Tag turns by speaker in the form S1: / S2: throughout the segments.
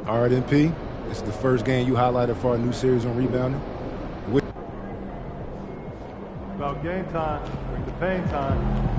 S1: All right, MP, this is the first game you highlighted for our new series on rebounding.
S2: About game time, bring the pain time.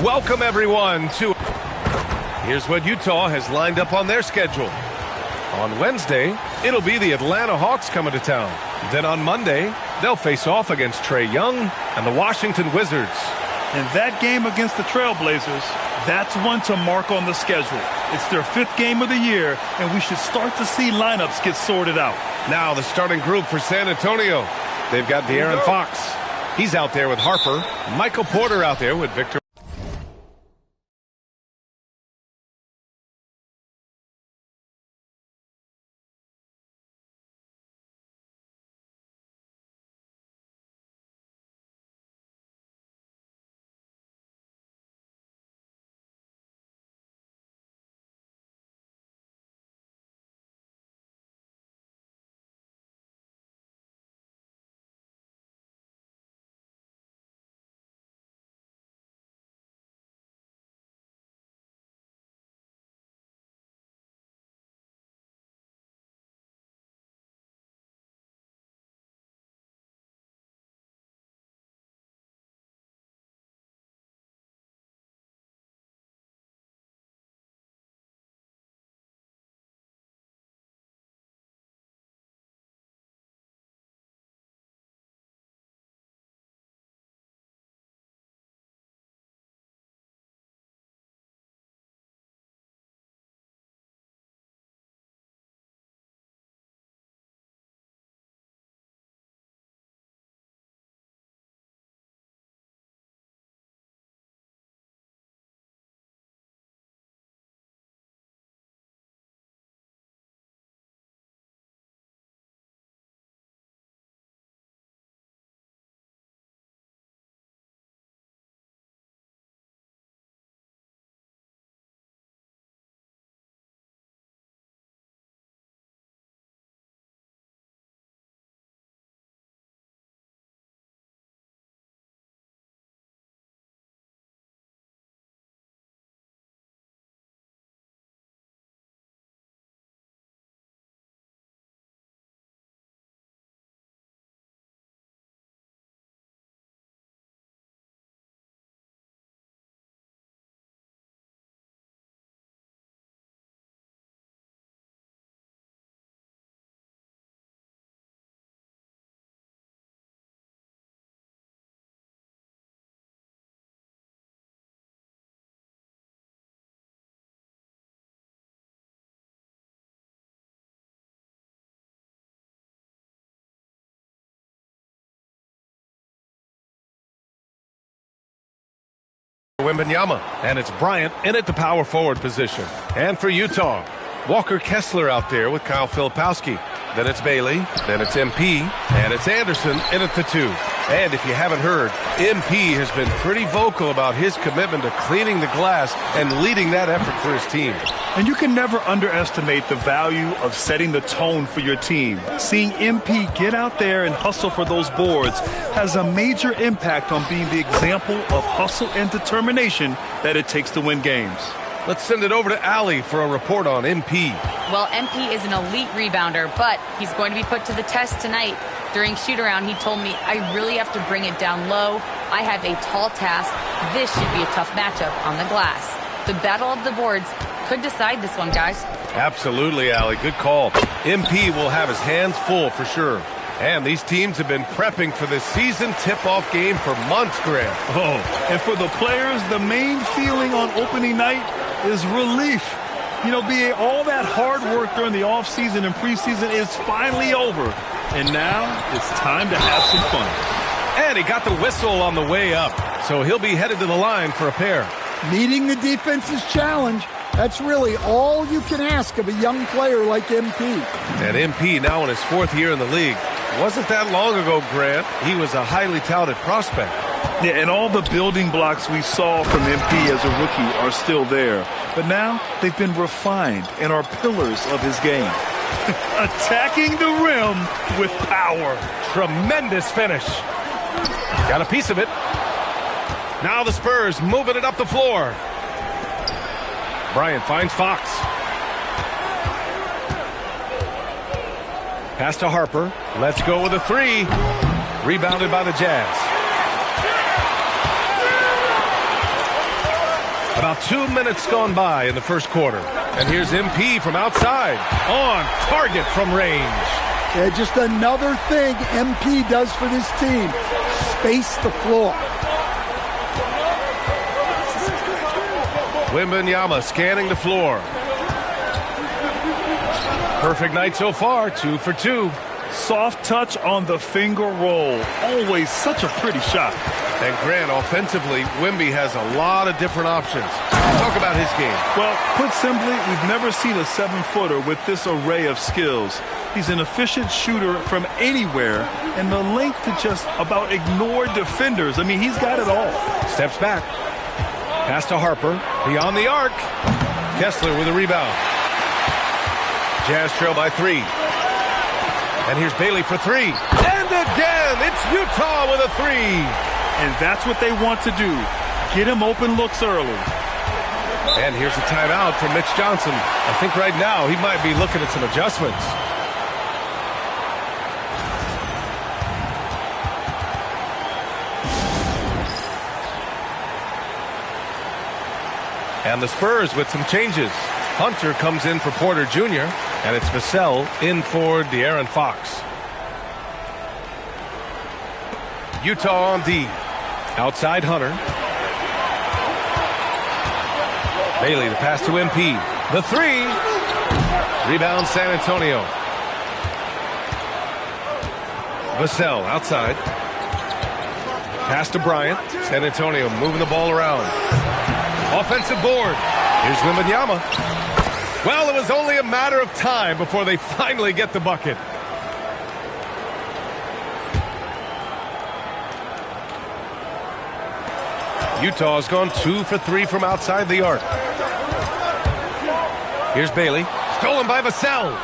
S3: Welcome, everyone, to... Here's what Utah has lined up on their schedule. On Wednesday, it'll be the Atlanta Hawks coming to town. Then on Monday, they'll face off against Trae Young and the Washington Wizards.
S4: And that game against the Trailblazers, that's one to mark on the schedule. It's their 5th game of the year, and we should start to see lineups get sorted out.
S3: Now the starting group for San Antonio. They've got De'Aaron Fox. He's out there with Harper. Michael Porter out there with Victor. Wembanyama, and it's Bryant in at the power forward position. And for Utah, Walker Kessler out there with Kyle Filipowski. Then it's Bailey, then it's MP, and it's Anderson in at the 2. And if you haven't heard, MP has been pretty vocal about his commitment to cleaning the glass and leading that effort for his team.
S4: And you can never underestimate the value of setting the tone for your team. Seeing MP get out there and hustle for those boards has a major impact on being the example of hustle and determination that it takes to win games.
S3: Let's send it over to Allie for a report on MP.
S5: Well, MP is an elite rebounder, but he's going to be put to the test tonight. During shoot-around, he told me, I really have to bring it down low. I have a tall task. This should be a tough matchup on the glass. The battle of the boards could decide this one, guys.
S3: Absolutely, Allie. Good call. MP will have his hands full for sure. And these teams have been prepping for this season tip-off game for months, Grant.
S4: Oh, and for the players, the main feeling on opening night is relief. You know, BA, all that hard work during the offseason and preseason is finally over. And now it's time to have some fun.
S3: And he got the whistle on the way up, so he'll be headed to the line for a pair.
S6: Meeting the defense's challenge, that's really all you can ask of a young player like MP.
S3: And MP now in his 4th year in the league. Wasn't that long ago, Grant. He was a highly touted prospect.
S4: Yeah, and all the building blocks we saw from MP as a rookie are still there. But now they've been refined and are pillars of his game. Attacking the rim with power.
S3: Tremendous finish. Got a piece of it. Now the Spurs moving it up the floor. Bryant finds Fox. Pass to Harper. Let's go with a 3. Rebounded by the Jazz. About 2 minutes gone by in the first quarter. And here's MP from outside. On target from range.
S6: Yeah, just another thing MP does for this team. Space the floor.
S3: Wembanyama scanning the floor. Perfect night so far, 2 for 2.
S4: Soft touch on the finger roll. Always such a pretty shot.
S3: And Grant, offensively, Wemby has a lot of different options. Talk about his game.
S4: Well, put simply, we've never seen a 7-footer with this array of skills. He's an efficient shooter from anywhere, and the length to just about ignore defenders. I mean, he's got it all.
S3: Steps back. Pass to Harper. Beyond the arc. Kessler with a rebound. Jazz trail by 3. And here's Bailey for 3. And again, it's Utah with a 3.
S4: And that's what they want to do. Get him open looks early.
S3: And here's a timeout from Mitch Johnson. I think right now he might be looking at some adjustments. And the Spurs with some changes. Hunter comes in for Porter Jr., and it's Vassell in for De'Aaron Fox. Utah on D. Outside Hunter. Bailey, the pass to MP. The 3. Rebound San Antonio. Vassell outside. Pass to Bryant. San Antonio moving the ball around. Offensive board. Here's Wembanyama. Well, it was only a matter of time before they finally get the bucket. Utah's gone 2 for 3 from outside the arc. Here's Bailey. Stolen by Vassell.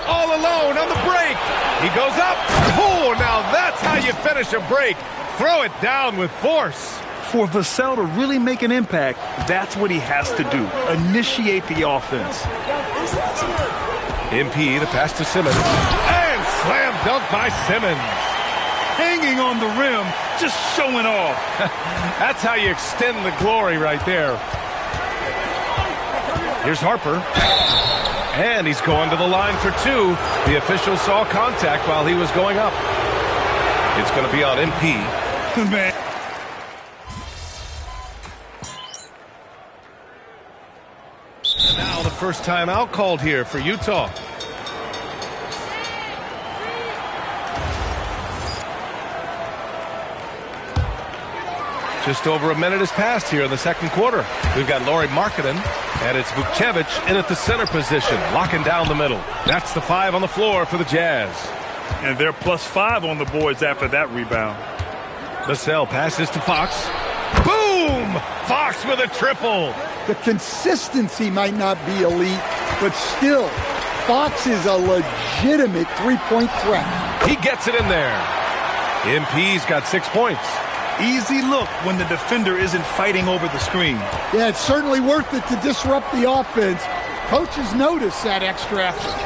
S3: All alone on the break. He goes up. Oh, now that's how you finish a break. Throw it down with force.
S4: For Vassell to really make an impact, that's what he has to do. Initiate the offense.
S3: MP, the pass to Simmons. And slam dunk by Simmons.
S4: Hanging on the rim, just showing off.
S3: That's how you extend the glory right there. Here's Harper. And he's going to the line for 2. The official saw contact while he was going up. It's going to be on MP.
S4: Man.
S3: And now the first timeout called here for Utah. Just over a minute has passed here in the second quarter. We've got Lauri Markkanen, and it's Vukcevic in at the center position, locking down the middle. That's the 5 on the floor for the Jazz.
S4: And they're +5 on the boards after that rebound.
S3: Vassell passes to Fox. Boom! Fox with a triple.
S6: The consistency might not be elite, but still, Fox is a legitimate three-point threat.
S3: He gets it in there. MP's got 6 points.
S4: Easy look when the defender isn't fighting over the screen.
S6: Yeah, it's certainly worth it to disrupt the offense. Coaches notice that extra effort.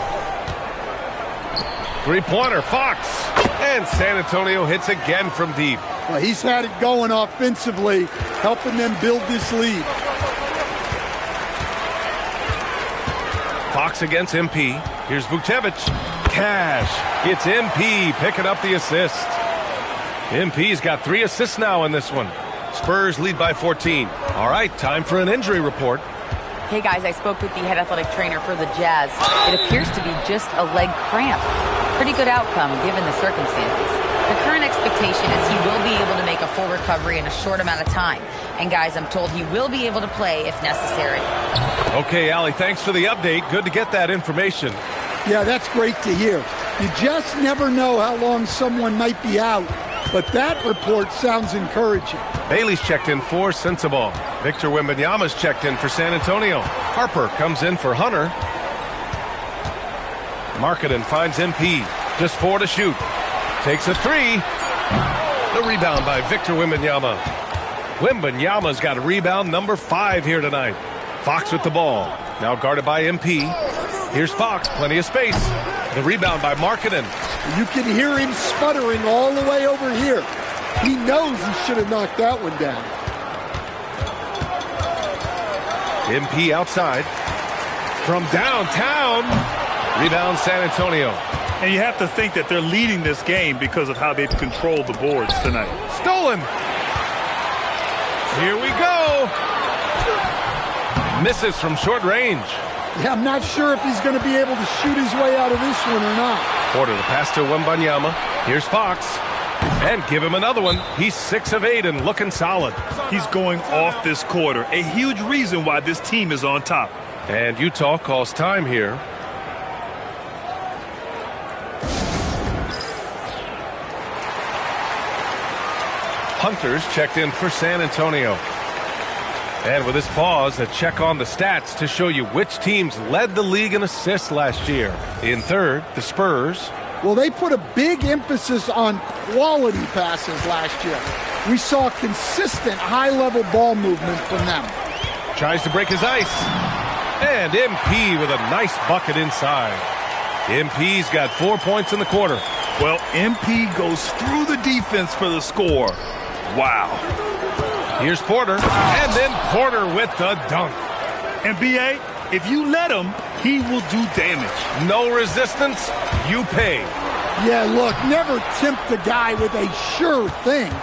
S3: Three-pointer, Fox. And San Antonio hits again from deep.
S6: Well, he's had it going offensively, helping them build this lead.
S3: Fox against MP. Here's Vucevic. Cash. It's MP picking up the assist. MP's got 3 assists now in this one. Spurs lead by 14. All right, time for an injury report.
S5: Hey guys, I spoke with the head athletic trainer for the Jazz. It appears to be just a leg cramp. Pretty good outcome given the circumstances. The current expectation is he will be able to make a full recovery in a short amount of time. And guys, I'm told he will be able to play if necessary.
S3: Okay, Allie, thanks for the update. Good to get that information.
S6: Yeah, that's great to hear. You just never know how long someone might be out, but that report sounds encouraging.
S3: Bailey's checked in for Sensabaugh. Victor Wembanyama's checked in for San Antonio. Harper comes in for Hunter. Markkanen finds MP. Just 4 to shoot. Takes a 3. The rebound by Victor Wembanyama. Wembanyama's got a rebound number 5 here tonight. Fox with the ball. Now guarded by MP. Here's Fox, plenty of space. The rebound by Markkanen.
S6: You can hear him sputtering all the way over here. He knows he should have knocked that one down.
S3: MP outside. From downtown. Rebound San Antonio.
S4: And you have to think that they're leading this game because of how they've controlled the boards tonight.
S3: Stolen. Here we go. Misses from short range.
S6: Yeah, I'm not sure if he's going to be able to shoot his way out of this one or not.
S3: Porter, the pass to Wembanyama. Here's Fox. And give him another one. He's 6 of 8 and looking solid.
S4: He's going off this quarter. A huge reason why this team is on top.
S3: And Utah calls time here. Hunter's checked in for San Antonio. And with this pause, a check on the stats to show you which teams led the league in assists last year. In third, the Spurs.
S6: Well, they put a big emphasis on quality passes last year. We saw consistent high-level ball movement from them.
S3: Tries to break his ice. And MP with a nice bucket inside. MP's got 4 points in the quarter.
S4: Well, MP goes through the defense for the score. Wow.
S3: Here's Porter, and then Porter with the dunk.
S4: And B.A., if you let him, he will do damage.
S3: No resistance, you pay.
S6: Yeah, look, never tempt the guy with a sure thing.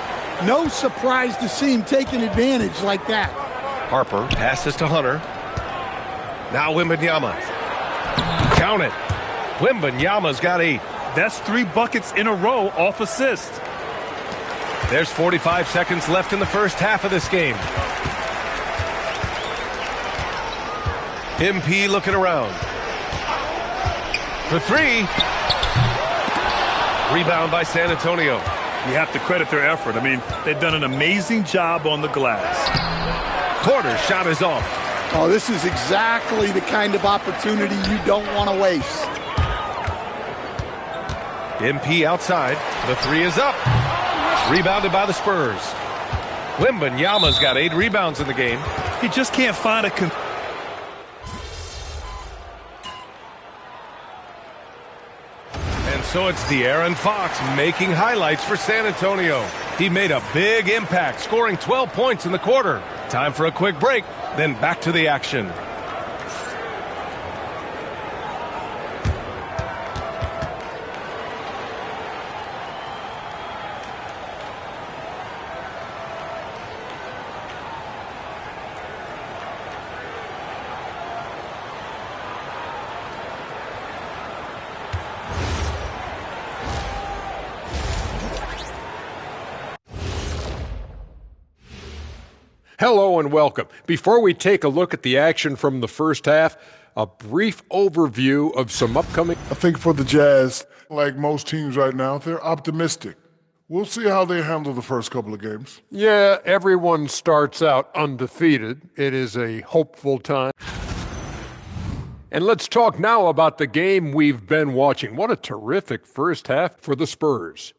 S6: No surprise to see him taking advantage like that.
S3: Harper passes to Hunter. Now Wembanyama. Count it. Wembanyama's got 8.
S4: That's 3 buckets in a row off assist.
S3: There's 45 seconds left in the first half of this game. MP looking around. For 3. Rebound by San Antonio.
S4: You have to credit their effort. I mean, they've done an amazing job on the glass.
S3: Porter's shot is off.
S6: Oh, this is exactly the kind of opportunity you don't want to waste.
S3: MP outside. The 3 is up. Rebounded by the Spurs. Wembanyama's got 8 rebounds in the game.
S4: He just can't find a...
S3: And so it's De'Aaron Fox making highlights for San Antonio. He made a big impact, scoring 12 points in the quarter. Time for a quick break, then back to the action.
S7: Hello and welcome. Before we take a look at the action from the first half, a brief overview of some upcoming...
S8: I think for the Jazz, like most teams right now, they're optimistic. We'll see how they handle the first couple of games.
S7: Yeah, everyone starts out undefeated. It is a hopeful time. And let's talk now about the game we've been watching. What a terrific first half for the Spurs.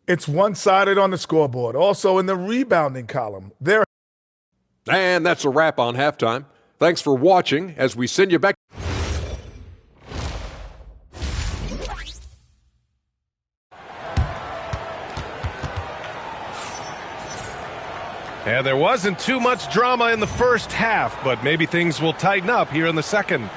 S9: It's one-sided on the scoreboard. Also in the rebounding column.
S7: And that's a wrap on halftime. Thanks for watching as we send you back.
S3: And there wasn't too much drama in the first half, but maybe things will tighten up here in the second.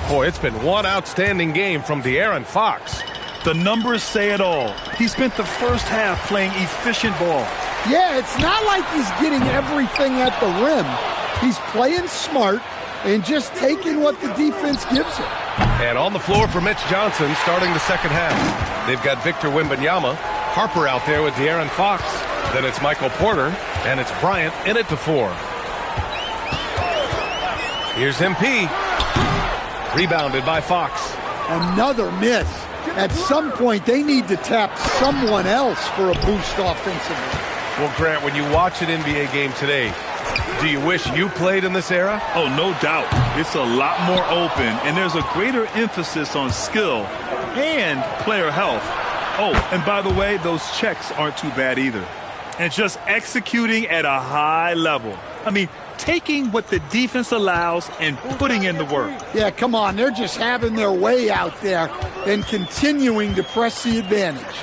S3: Boy, it's been one outstanding game from De'Aaron Fox.
S4: The numbers say it all. He spent the first half playing efficient ball.
S6: Yeah, it's not like he's getting everything at the rim. He's playing smart and just taking what the defense gives him.
S3: And on the floor for Mitch Johnson starting the second half. They've got Victor Wembanyama, Harper out there with De'Aaron Fox. Then it's Michael Porter, and it's Bryant in at the 4. Here's MP. Rebounded by Fox.
S6: Another miss. At some point, they need to tap someone else for a boost offensively.
S3: Well, Grant, when you watch an NBA game today, do you wish you played in this era?
S4: Oh, no doubt. It's a lot more open, and there's a greater emphasis on skill and player health. Oh, and by the way, those checks aren't too bad either. And just executing at a high level. I mean, taking what the defense allows and putting in the work.
S6: Yeah, come on. They're just having their way out there and continuing to press the advantage.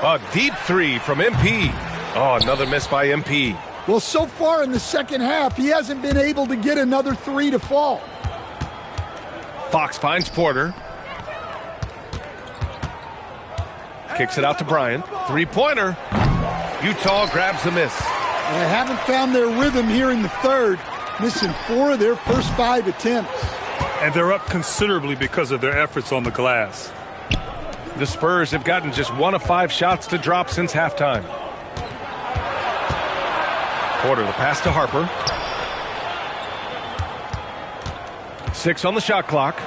S3: A deep 3 from MP. Oh, another miss by MP.
S6: Well, so far in the second half, he hasn't been able to get another 3 to fall.
S3: Fox finds Porter. Kicks it out to Bryant. 3-pointer. Utah grabs the miss.
S6: They haven't found their rhythm here in the third, missing 4 of their first 5 attempts.
S4: And they're up considerably because of their efforts on the glass.
S3: The Spurs have gotten just 1 of 5 shots to drop since halftime. Porter, the pass to Harper. 6 on the shot clock.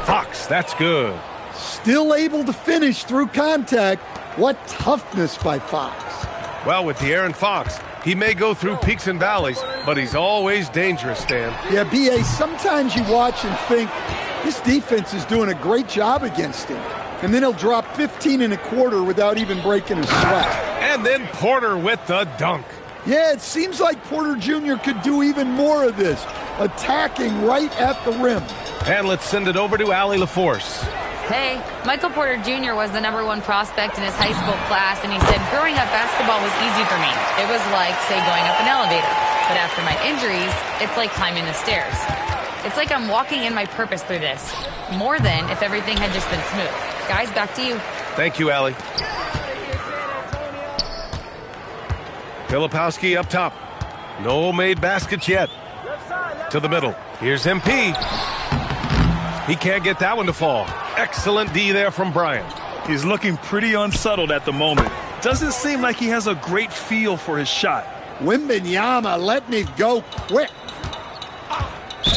S3: Fox, that's good.
S6: Still able to finish through contact. What toughness by Fox.
S3: Well, with De'Aaron Fox, he may go through peaks and valleys, but he's always dangerous, Stan.
S6: Yeah, B.A., sometimes you watch and think, this defense is doing a great job against him. And then he'll drop 15 and a quarter without even breaking a sweat.
S3: And then Porter with the dunk.
S6: Yeah, it seems like Porter Jr. could do even more of this, attacking right at the rim.
S3: And let's send it over to Allie LaForce.
S5: Hey, Michael Porter Jr. was the #1 prospect in his high school class, and he said, growing up, basketball was easy for me. It was like, say, going up an elevator. But after my injuries, it's like climbing the stairs. It's like I'm walking in my purpose through this, more than if everything had just been smooth. Guys, back to you.
S3: Thank you, Allie. Filipowski up top. No made baskets yet. To the middle. Here's MP. He can't get that one to fall. Excellent D there from Bryant.
S4: He's looking pretty unsettled at the moment. Doesn't seem like he has a great feel for his shot.
S6: Wembanyama letting it go quick.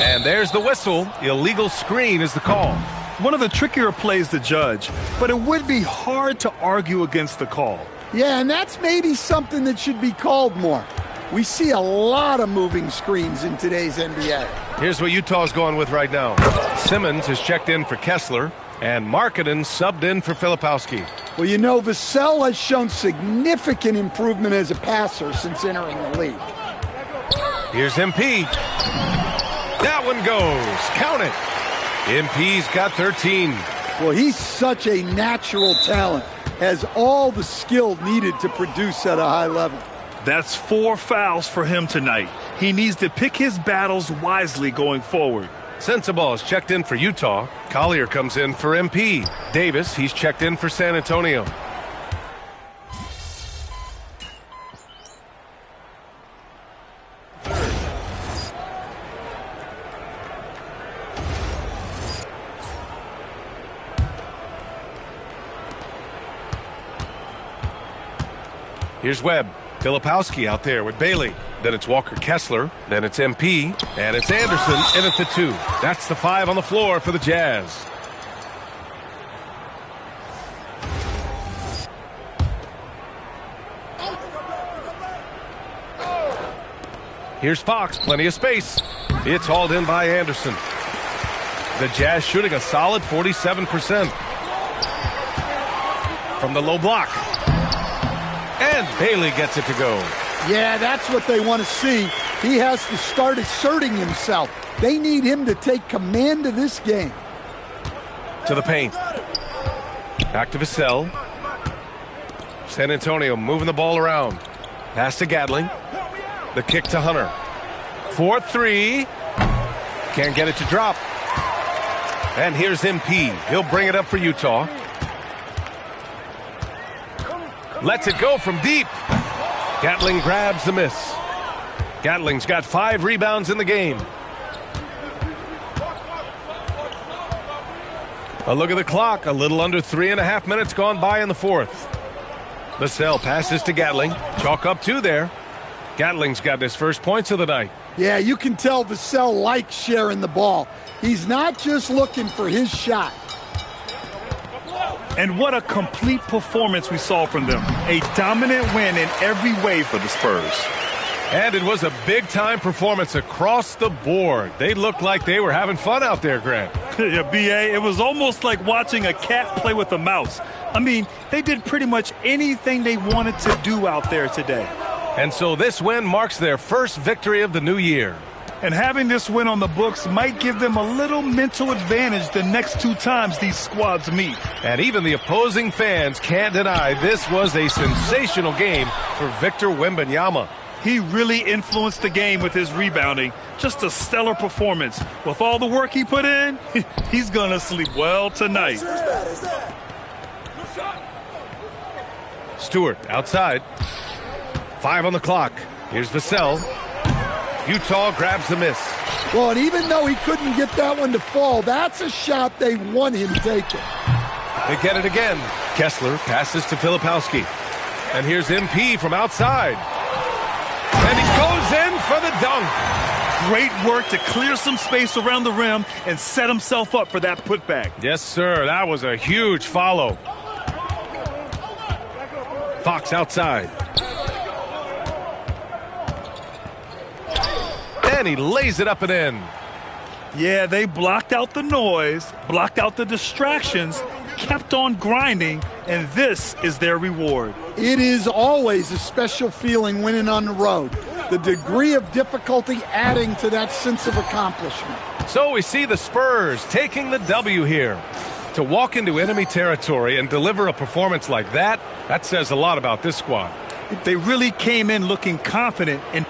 S3: And there's the whistle. Illegal screen is the call.
S4: One of the trickier plays to judge, but it would be hard to argue against the call.
S6: Yeah, and that's maybe something that should be called more. We see a lot of moving screens in today's NBA.
S3: Here's what Utah's going with right now. Simmons has checked in for Kessler, and Markkanen subbed in for Filipowski.
S6: Well, you know, Vassell has shown significant improvement as a passer since entering the league.
S3: Here's MP. That one goes. Count it. MP's got 13.
S6: Well, he's such a natural talent. Has all the skill needed to produce at a high level.
S4: That's 4 fouls for him tonight. He needs to pick his battles wisely going forward.
S3: Sensabaugh is checked in for Utah. Collier comes in for MP. Davis, he's checked in for San Antonio. Here's Webb. Filipowski out there with Bailey. Then it's Walker Kessler. Then it's MP. And it's Anderson in at the 2. That's the 5 on the floor for the Jazz. Here's Fox, plenty of space. It's hauled in by Anderson. The Jazz shooting a solid 47%. From the low block. And Bailey gets it to go.
S6: Yeah, that's what they want to see. He has to start asserting himself. They need him to take command of this game.
S3: To the paint. Back to Vassell. San Antonio moving the ball around. Pass to Gatling. The kick to Hunter. 4-3. Can't get it to drop. And here's MP. He'll bring it up for Utah. Lets it go from deep. Gatling grabs the miss. Gatling's got 5 rebounds in the game. A look at the clock. A little under 3.5 minutes gone by in the fourth. Vassell passes to Gatling. Chalk up 2 there. Gatling's got his first points of the night.
S6: Yeah, you can tell Vassell likes sharing the ball. He's not just looking for his shot.
S4: And what a complete performance we saw from them. A dominant win in every way for the Spurs.
S3: And it was a big-time performance across the board. They looked like they were having fun out there, Grant.
S4: Yeah, B.A., it was almost like watching a cat play with a mouse. I mean, they did pretty much anything they wanted to do out there today.
S3: And so this win marks their first victory of the new year.
S4: And having this win on the books might give them a little mental advantage the next 2 times these squads meet.
S3: And even the opposing fans can't deny this was a sensational game for Victor Wembanyama.
S4: He really influenced the game with his rebounding. Just a stellar performance. With all the work he put in, he's going to sleep well tonight.
S3: Stewart outside. 5 on the clock. Here's Vassell. Utah grabs the miss.
S6: Well, and even though he couldn't get that one to fall, that's a shot they want him taking.
S3: They get it again. Kessler passes to Filipowski. And here's MP from outside. And he goes in for the dunk.
S4: Great work to clear some space around the rim and set himself up for that putback.
S3: Yes, sir. That was a huge follow. Fox outside. And he lays it up and in.
S4: Yeah, they blocked out the noise, blocked out the distractions, kept on grinding, and this is their reward.
S6: It is always a special feeling winning on the road. The degree of difficulty adding to that sense of accomplishment.
S3: So we see the Spurs taking the W here. To walk into enemy territory and deliver a performance like that, that says a lot about this squad.
S4: They really came in looking confident and